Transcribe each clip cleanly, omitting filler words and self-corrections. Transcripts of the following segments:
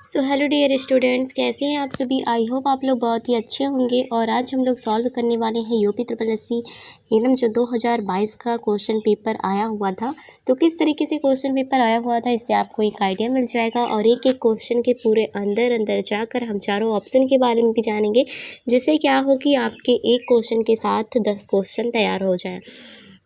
So hello dear students, कैसे हैं आप सभी। आई होप आप लोग बहुत ही अच्छे होंगे। और आज हम लोग सॉल्व करने वाले हैं यूपी ट्रिपल एससी एनम जो 2022 का क्वेश्चन पेपर आया हुआ था। तो किस तरीके से क्वेश्चन पेपर आया हुआ था इससे आपको एक आइडिया मिल जाएगा। और एक एक क्वेश्चन के पूरे अंदर अंदर जाकर हम चारों ऑप्शन के बारे में भी जानेंगे, जिससे क्या हो कि आपके एक क्वेश्चन के साथ 10 क्वेश्चन तैयार हो जाए।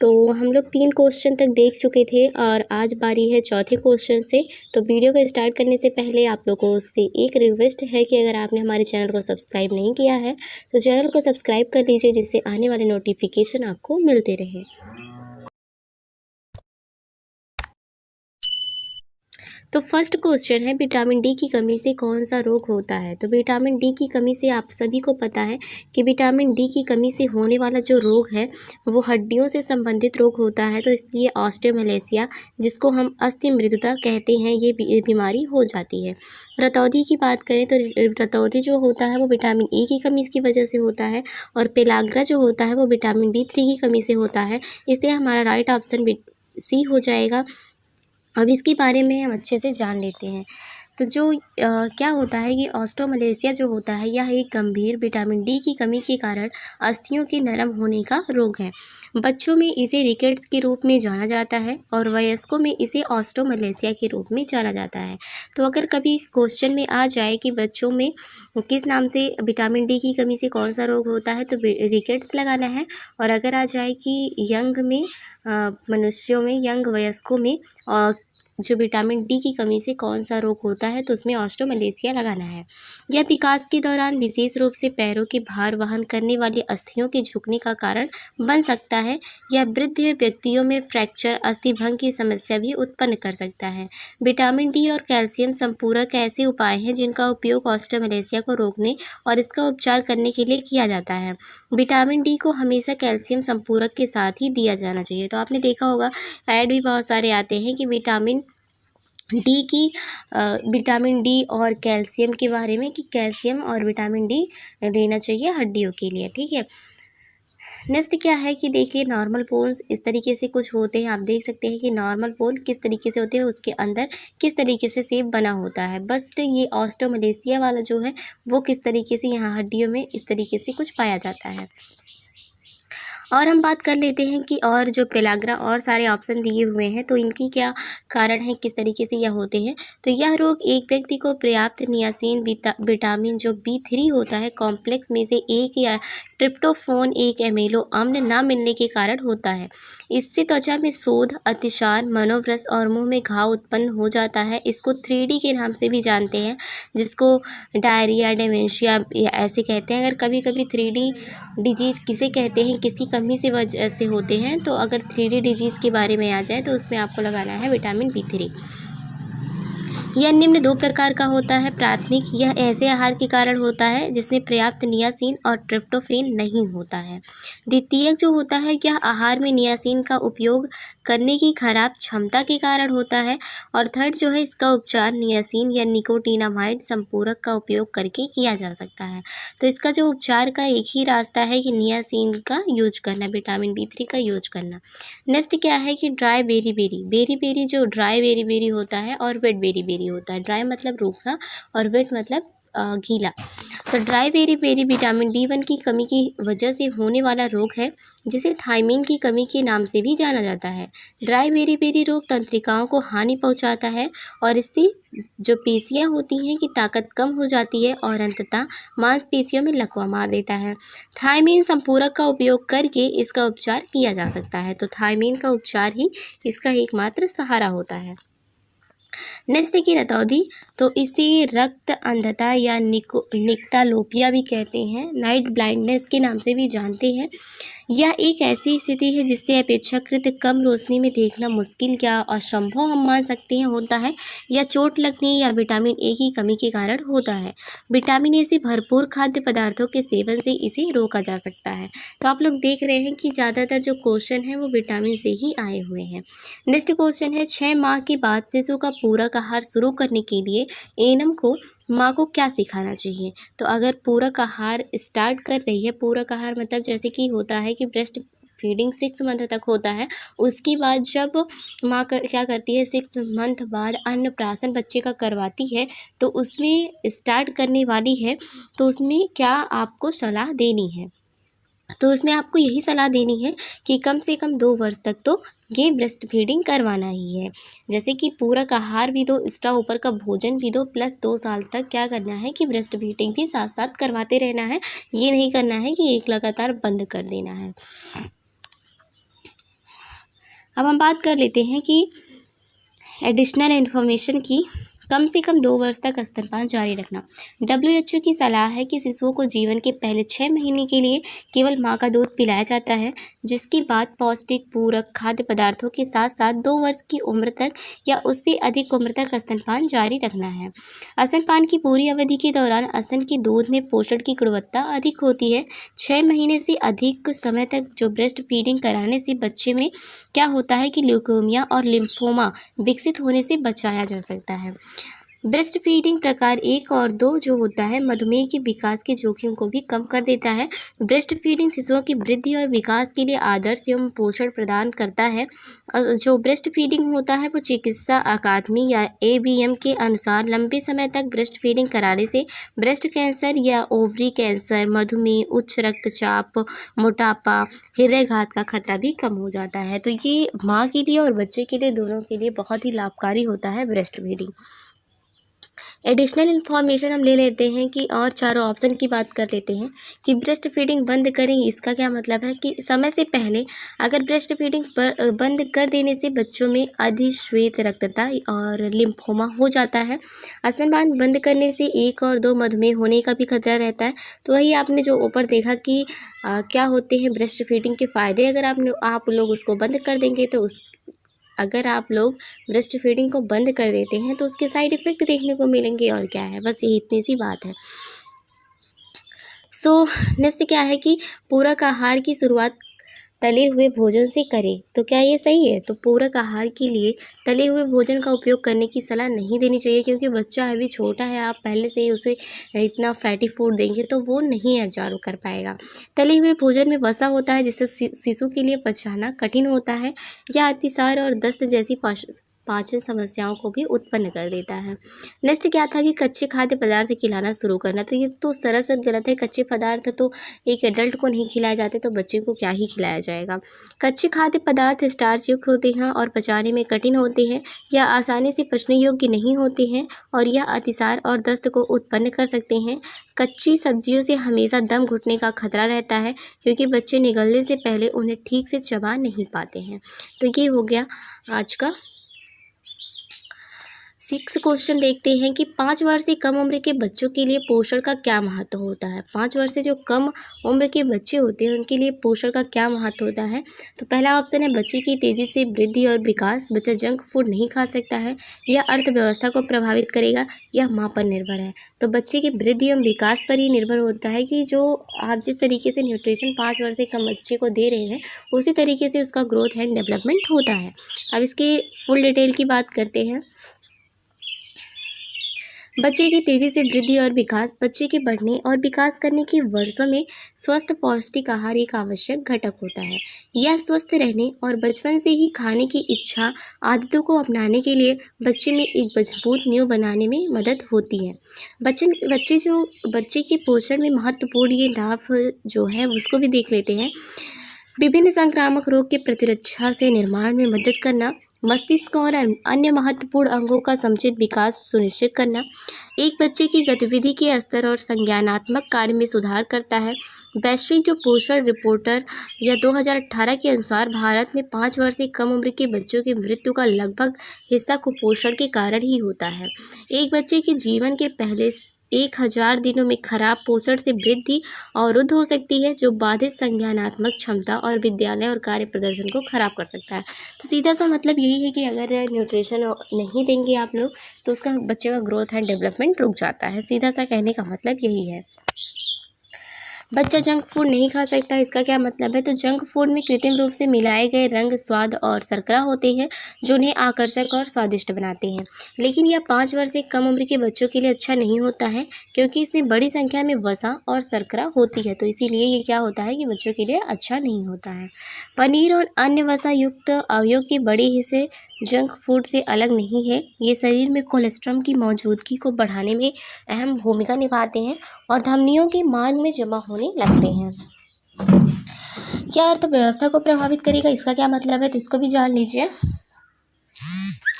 तो हम लोग 3 क्वेश्चन तक देख चुके थे और आज बारी है चौथे क्वेश्चन से। तो वीडियो को स्टार्ट करने से पहले आप लोगों से एक रिक्वेस्ट है कि अगर आपने हमारे चैनल को सब्सक्राइब नहीं किया है तो चैनल को सब्सक्राइब कर लीजिए, जिससे आने वाले नोटिफिकेशन आपको मिलते रहे। तो फर्स्ट क्वेश्चन है, विटामिन डी की कमी से कौन सा रोग होता है। तो विटामिन डी की कमी से आप सभी को पता है कि विटामिन डी की कमी से होने वाला जो रोग है वो हड्डियों से संबंधित रोग होता है। तो इसलिए ऑस्टियोमैलेसिया, जिसको हम अस्थि मृदुता कहते हैं, ये बीमारी हो जाती है। रतौंधी की बात करें तो रतौंधी जो होता है वो विटामिन ए की कमी की वजह से होता है। और पेलाग्रा जो होता है वो विटामिन B3 की कमी से होता है। इसलिए हमारा राइट ऑप्शन सी हो जाएगा। अब इसके बारे में हम अच्छे से जान लेते हैं। तो जो क्या होता है कि ऑस्टियोमैलेसिया जो होता है यह एक गंभीर विटामिन डी की कमी के कारण अस्थियों के नरम होने का रोग है। बच्चों में इसे रिकेट्स के रूप में जाना जाता है और वयस्कों में इसे ऑस्टियोमैलेसिया के रूप में जाना जाता है। तो अगर कभी क्वेश्चन में आ जाए कि बच्चों में किस नाम से विटामिन डी की कमी से कौन सा रोग होता है, तो रिकेट्स लगाना है। और अगर आ जाए कि यंग में मनुष्यों में, यंग वयस्कों में जो विटामिन डी की कमी से कौन सा रोग होता है, तो उसमें ऑस्टियोमैलेसिया लगाना है। यह विकास के दौरान विशेष रूप से पैरों के भार वहन करने वाली अस्थियों के झुकने का कारण बन सकता है। यह वृद्ध व्यक्तियों में फ्रैक्चर, अस्थिभंग की समस्या भी उत्पन्न कर सकता है। विटामिन डी और कैल्शियम संपूरक ऐसे उपाय हैं जिनका उपयोग ऑस्टियोमैलेसिया को रोकने और इसका उपचार करने के लिए किया जाता है। विटामिन डी को हमेशा कैल्शियम संपूरक के साथ ही दिया जाना चाहिए। तो आपने देखा होगा ऐड भी बहुत सारे आते हैं कि विटामिन डी और कैल्शियम के बारे में, कि कैल्शियम और विटामिन डी देना चाहिए हड्डियों के लिए। ठीक है, नेक्स्ट क्या है कि देखिए नॉर्मल बोन्स इस तरीके से कुछ होते हैं। आप देख सकते हैं कि नॉर्मल बोन किस तरीके से होते हैं, उसके अंदर किस तरीके से शेप बना होता है। बस ये ऑस्टियोमैलेसिया वाला जो है वो किस तरीके से यहाँ हड्डियों में इस तरीके से कुछ पाया जाता है। और हम बात कर लेते हैं कि और जो पेलाग्रा और सारे ऑप्शन दिए हुए हैं तो इनकी क्या कारण है, किस तरीके से यह होते हैं। तो यह रोग एक व्यक्ति को पर्याप्त नियासिन विटामिन जो B3 होता है कॉम्प्लेक्स में से एक या ट्रिप्टोफोन एक एमिनो अम्ल ना मिलने के कारण होता है। इससे त्वचा में शोथ, अतिसार, मनोवृष और मुंह में घाव उत्पन्न हो जाता है। इसको 3D के नाम से भी जानते हैं, जिसको डायरिया, डेमेंशिया ऐसे कहते हैं। अगर कभी कभी 3D डिजीज़ किसे कहते हैं, किसी कमी से वजह से होते हैं, तो अगर 3D डिजीज़ के बारे में आ जाए तो उसमें आपको लगाना है विटामिन B3। यह निम्न 2 प्रकार का होता है। प्राथमिक, यह ऐसे आहार के कारण होता है जिसमें पर्याप्त नियासिन और ट्रिप्टोफैन नहीं होता है। द्वितीयक जो होता है यह आहार में नियासिन का उपयोग करने की खराब क्षमता के कारण होता है। और थर्ड जो है इसका उपचार नियासिन या निकोटिनामाइड संपूरक का उपयोग करके किया जा सकता है। तो इसका जो उपचार का एक ही रास्ता है कि नियासिन का यूज करना, विटामिन B3 का यूज करना। नेक्स्ट क्या है कि ड्राई बेरी जो ड्राई बेरी होता है और वेट बेरी होता है। ड्राई मतलब रूखा और वेट मतलब गीला। तो ड्राई बेरी विटामिन B1 की कमी की वजह से होने वाला रोग है, जिसे थायमीन की कमी के नाम से भी जाना जाता है। ड्राई बेरी रोग तंत्रिकाओं को हानि पहुंचाता है और इससे जो पेशियां होती हैं कि ताकत कम हो जाती है और अंततः मांसपेशियों में लकवा मार देता है। थायमीन संपूरक का उपयोग करके इसका उपचार किया जा सकता है। तो थायमीन का उपचार ही इसका एकमात्र सहारा होता है। नेक्स्ट की रतौंधी, तो इसे रक्त अंधता या निक्टालोपिया भी कहते हैं, नाइट ब्लाइंडनेस के नाम से भी जानते हैं। यह एक ऐसी स्थिति है जिससे अपेक्षाकृत कम रोशनी में देखना मुश्किल या असंभव हम मान सकते हैं होता है। यह चोट लगने या विटामिन ए की कमी के कारण होता है। विटामिन ए से भरपूर खाद्य पदार्थों के सेवन से इसे रोका जा सकता है। तो आप लोग देख रहे हैं कि ज़्यादातर जो क्वेश्चन है वो विटामिन से ही आए हुए हैं। नेक्स्ट क्वेश्चन है, 6 माह के बाद शिशु का पूरक आहार शुरू करने के लिए एएनएम को माँ को क्या सिखाना चाहिए। तो अगर पूरक आहार स्टार्ट कर रही है, पूरक आहार मतलब जैसे कि होता है कि ब्रेस्ट फीडिंग 6 मंथ तक होता है। उसके बाद जब माँ क्या करती है 6 मंथ बाद अन्नप्राशन बच्चे का करवाती है तो उसमें स्टार्ट करने वाली है, तो उसमें क्या आपको सलाह देनी है, तो उसमें आपको यही सलाह देनी है कि कम से कम 2 वर्ष तक तो ये ब्रेस्ट फीडिंग करवाना ही है। जैसे कि पूरक आहार भी दो, एक्स्ट्रा ऊपर का भोजन भी दो, प्लस 2 साल तक क्या करना है कि ब्रेस्ट फीडिंग भी साथ साथ करवाते रहना है। ये नहीं करना है कि एक लगातार बंद कर देना है। अब हम बात कर लेते हैं कि एडिशनल इन्फॉर्मेशन की। कम से कम 2 वर्ष तक स्तनपान जारी रखना। WHO की सलाह है कि शिशुओं को जीवन के पहले 6 महीने के लिए केवल माँ का दूध पिलाया जाता है, जिसके बाद पौष्टिक पूरक खाद्य पदार्थों के साथ साथ 2 वर्ष की उम्र तक या उससे अधिक उम्र तक स्तनपान जारी रखना है। स्तनपान की पूरी अवधि के दौरान स्तन के दूध में पोषण की गुणवत्ता अधिक होती है। 6 महीने से अधिक समय तक जो ब्रेस्ट फीडिंग कराने से बच्चे में क्या होता है कि ल्यूकेमिया और लिम्फोमा विकसित होने से बचाया जा सकता है। ब्रेस्ट फीडिंग प्रकार 1 और 2 जो होता है मधुमेह के विकास के जोखिम को भी कम कर देता है। ब्रेस्ट फीडिंग शिशुओं की वृद्धि और विकास के लिए आदर्श एवं पोषण प्रदान करता है। जो ब्रेस्ट फीडिंग होता है वो चिकित्सा अकादमी या ABM के अनुसार लंबे समय तक ब्रेस्ट फीडिंग कराने से ब्रेस्ट कैंसर या ओवरी कैंसर, मधुमेह, उच्च रक्तचाप, मोटापा, हृदयघात का खतरा भी कम हो जाता है। तो ये माँ के लिए और बच्चे के लिए दोनों के लिए बहुत ही लाभकारी होता है ब्रेस्ट फीडिंग। एडिशनल इन्फॉर्मेशन हम ले लेते हैं कि और चारों ऑप्शन की बात कर लेते हैं कि ब्रेस्ट फीडिंग बंद करें। इसका क्या मतलब है कि समय से पहले अगर ब्रेस्ट फीडिंग बंद कर देने से बच्चों में अधिश्वेत रक्तता और लिम्फोमा हो जाता है। स्तनपान बंद करने से 1 और 2 मधुमेह होने का भी खतरा रहता है। तो वही आपने जो ऊपर देखा कि क्या होते हैं ब्रेस्ट फीडिंग के फ़ायदे, अगर आप लोग उसको बंद कर देंगे तो अगर आप लोग ब्रेस्ट फीडिंग को बंद कर देते हैं तो उसके साइड इफ़ेक्ट देखने को मिलेंगे। और क्या है, बस यही इतनी सी बात है। नेक्स्ट क्या है कि पूरक आहार की शुरुआत तले हुए भोजन से करें। तो क्या ये सही है? तो पूरक आहार के लिए तले हुए भोजन का उपयोग करने की सलाह नहीं देनी चाहिए, क्योंकि बच्चा अभी छोटा है। आप पहले से ही उसे इतना फैटी फूड देंगे तो वो नहीं एब्जॉर्ब कर पाएगा। तले हुए भोजन में वसा होता है जिससे शिशु के लिए पचाना कठिन होता है या अतिसार और दस्त जैसी पाचन समस्याओं को भी उत्पन्न कर देता है। नेक्स्ट क्या था कि कच्चे खाद्य पदार्थ खिलाना शुरू करना। तो ये तो सरासर गलत है। कच्चे पदार्थ तो एक एडल्ट को नहीं खिलाए जाते, तो बच्चे को क्या ही खिलाया जाएगा। कच्चे खाद्य पदार्थ स्टार्च युक्त होते हैं और पचाने में कठिन होते हैं या आसानी से पचने योग्य नहीं होते हैं और यह अतिसार और दस्त को उत्पन्न कर सकते हैं। कच्ची सब्जियों से हमेशा दम घुटने का खतरा रहता है, क्योंकि बच्चे निगलने से पहले उन्हें ठीक से चबा नहीं पाते हैं। तो ये हो गया आज का 6 क्वेश्चन। देखते हैं कि 5 वर्ष से कम उम्र के बच्चों के लिए पोषण का क्या महत्व होता है। 5 वर्ष से जो कम उम्र के बच्चे होते हैं उनके लिए पोषण का क्या महत्व होता है। तो पहला ऑप्शन है बच्चे की तेज़ी से वृद्धि और विकास। बच्चा जंक फूड नहीं खा सकता है, यह अर्थव्यवस्था को प्रभावित करेगा, यह माँ पर निर्भर है। तो बच्चे की वृद्धि एवं विकास पर ही निर्भर होता है कि जो आप जिस तरीके से न्यूट्रिशन 5 वर्ष से कम बच्चे को दे रहे हैं उसी तरीके से उसका ग्रोथ एंड डेवलपमेंट होता है। अब इसके फुल डिटेल की बात करते हैं। बच्चे की तेज़ी से वृद्धि और विकास। बच्चे के बढ़ने और विकास करने के वर्षों में स्वस्थ पौष्टिक आहार एक आवश्यक घटक होता है। यह स्वस्थ रहने और बचपन से ही खाने की इच्छा आदतों को अपनाने के लिए बच्चे में एक मजबूत नींव बनाने में मदद होती है। बच्चे के पोषण में महत्वपूर्ण ये लाभ जो है उसको भी देख लेते हैं। विभिन्न संक्रामक रोग के प्रतिरक्षा से निर्माण में मदद करना, मस्तिष्क और अन्य महत्वपूर्ण अंगों का समुचित विकास सुनिश्चित करना, एक बच्चे की गतिविधि के स्तर और संज्ञानात्मक कार्य में सुधार करता है। वैश्विक जो पोषण रिपोर्टर या 2018 के अनुसार भारत में 5 वर्ष से कम उम्र के बच्चों की मृत्यु का लगभग हिस्सा कुपोषण के कारण ही होता है। एक बच्चे के जीवन के पहले 1000 दिनों में खराब पोषण से वृद्धि अवरुद्ध हो सकती है, जो बाधित संज्ञानात्मक क्षमता और विद्यालय और कार्य प्रदर्शन को खराब कर सकता है। तो सीधा सा मतलब यही है कि अगर न्यूट्रिशन नहीं देंगे आप लोग तो उसका बच्चे का ग्रोथ एंड डेवलपमेंट रुक जाता है। सीधा सा कहने का मतलब यही है। बच्चा जंक फूड नहीं खा सकता, इसका क्या मतलब है? तो जंक फूड में कृत्रिम रूप से मिलाए गए रंग, स्वाद और शर्करा होते हैं जो उन्हें आकर्षक और स्वादिष्ट बनाते हैं। लेकिन यह 5 वर्ष से कम उम्र के बच्चों के लिए अच्छा नहीं होता है, क्योंकि इसमें बड़ी संख्या में वसा और शर्करा होती है। तो इसीलिए ये क्या होता है कि बच्चों के लिए अच्छा नहीं होता है। पनीर और अन्य वसा युक्त अवयव के बड़े हिस्से जंक फूड से अलग नहीं है। ये शरीर में कोलेस्ट्रॉल की मौजूदगी को बढ़ाने में अहम भूमिका निभाते हैं और धमनियों के मार्ग में जमा होने लगते हैं। क्या अर्थव्यवस्था को प्रभावित करेगा, इसका क्या मतलब है? तो इसको भी जान लीजिए।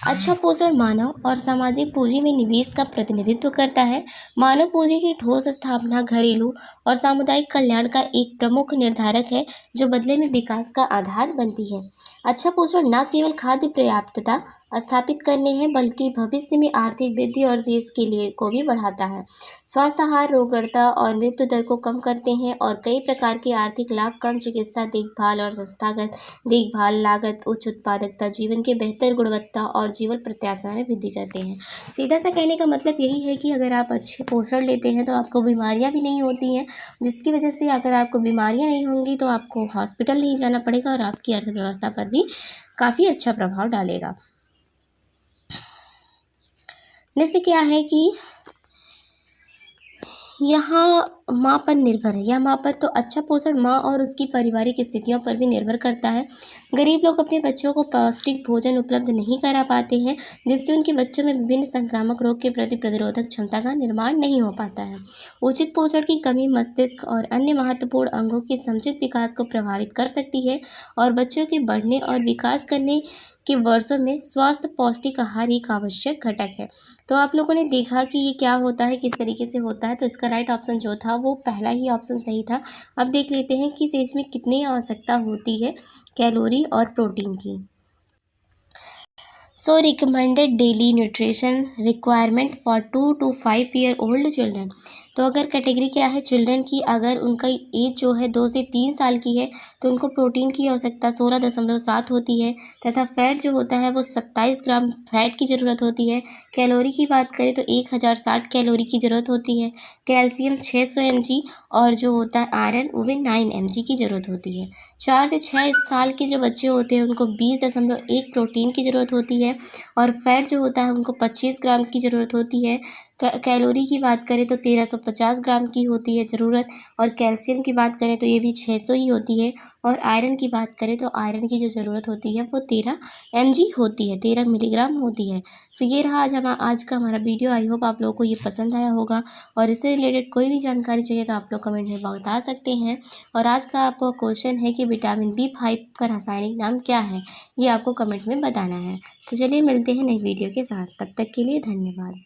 अच्छा पोषण मानव और सामाजिक पूंजी में निवेश का प्रतिनिधित्व करता है। मानव पूंजी की ठोस स्थापना घरेलू और सामुदायिक कल्याण का एक प्रमुख निर्धारक है, जो बदले में विकास का आधार बनती है। अच्छा पोषण न केवल खाद्य पर्याप्तता स्थापित करने हैं, बल्कि भविष्य में आर्थिक वृद्धि और देश के लिए को भी बढ़ाता है। स्वस्थ आहार रोगग्रस्त और मृत्यु दर को कम करते हैं और कई प्रकार के आर्थिक लाभ, कम चिकित्सा देखभाल और संस्थागत देखभाल लागत, उच्च उत्पादकता, जीवन की बेहतर गुणवत्ता और जीवन प्रत्याशा में वृद्धि करते हैं। सीधा सा कहने का मतलब यही है कि अगर आप अच्छे पोषण लेते हैं तो आपको बीमारियां भी नहीं होती हैं, जिसकी वजह से अगर आपको बीमारियां नहीं होंगी तो आपको हॉस्पिटल नहीं जाना पड़ेगा और आपकी अर्थव्यवस्था पर भी काफ़ी अच्छा प्रभाव डालेगा। नेक्स्ट क्या है कि यहाँ माँ पर निर्भर है। यह माँ पर तो अच्छा पोषण माँ और उसकी पारिवारिक स्थितियों पर भी निर्भर करता है। गरीब लोग अपने बच्चों को पौष्टिक भोजन उपलब्ध नहीं करा पाते हैं, जिससे उनके बच्चों में विभिन्न संक्रामक रोग के प्रति प्रतिरोधक क्षमता का निर्माण नहीं हो पाता है। उचित पोषण की कमी मस्तिष्क और अन्य महत्वपूर्ण अंगों के समुचित विकास को प्रभावित कर सकती है और बच्चों के बढ़ने और विकास करने के वर्षों में स्वास्थ्य पौष्टिक आहार एक आवश्यक घटक है। तो आप लोगों ने देखा कि ये क्या होता है, किस तरीके से होता है। तो इसका राइट ऑप्शन जो था वो पहला ही ऑप्शन सही था। अब देख लेते हैं कि एज में कितनी आवश्यकता होती है कैलोरी और प्रोटीन की। So recommended daily nutrition requirement for 2 to 5 year old children. तो अगर कैटेगरी क्या है चिल्ड्रन की, अगर उनका एज जो है 2 से 3 साल की है तो उनको प्रोटीन की आवश्यकता 16.7 होती है तथा फैट जो होता है वो 27 ग्राम फैट की ज़रूरत होती है। कैलोरी की बात करें तो 1060 कैलोरी की ज़रूरत होती है। कैल्शियम 600 mg और जो होता है आयरन वो भी 9 mg की ज़रूरत होती है। 4 से 6 साल के जो बच्चे होते हैं उनको 20.1 प्रोटीन की ज़रूरत होती है और फैट जो होता है उनको 25 ग्राम की ज़रूरत होती है। कैलोरी की बात करें तो 1350 ग्राम की होती है ज़रूरत और कैल्शियम की बात करें तो ये भी 600 ही होती है और आयरन की बात करें तो आयरन की जो ज़रूरत होती है वो 13 mg होती है, 13 मिलीग्राम होती है। सो ये रहा आज का हमारा वीडियो। आई होप आप लोगों को ये पसंद आया होगा और इससे रिलेटेड कोई भी जानकारी चाहिए तो आप लोग कमेंट में बता सकते हैं। और आज का आपका क्वेश्चन है कि विटामिन B5 का रासायनिक नाम क्या है, ये आपको कमेंट में बताना है। तो चलिए मिलते हैं नई वीडियो के साथ, तब तक के लिए धन्यवाद।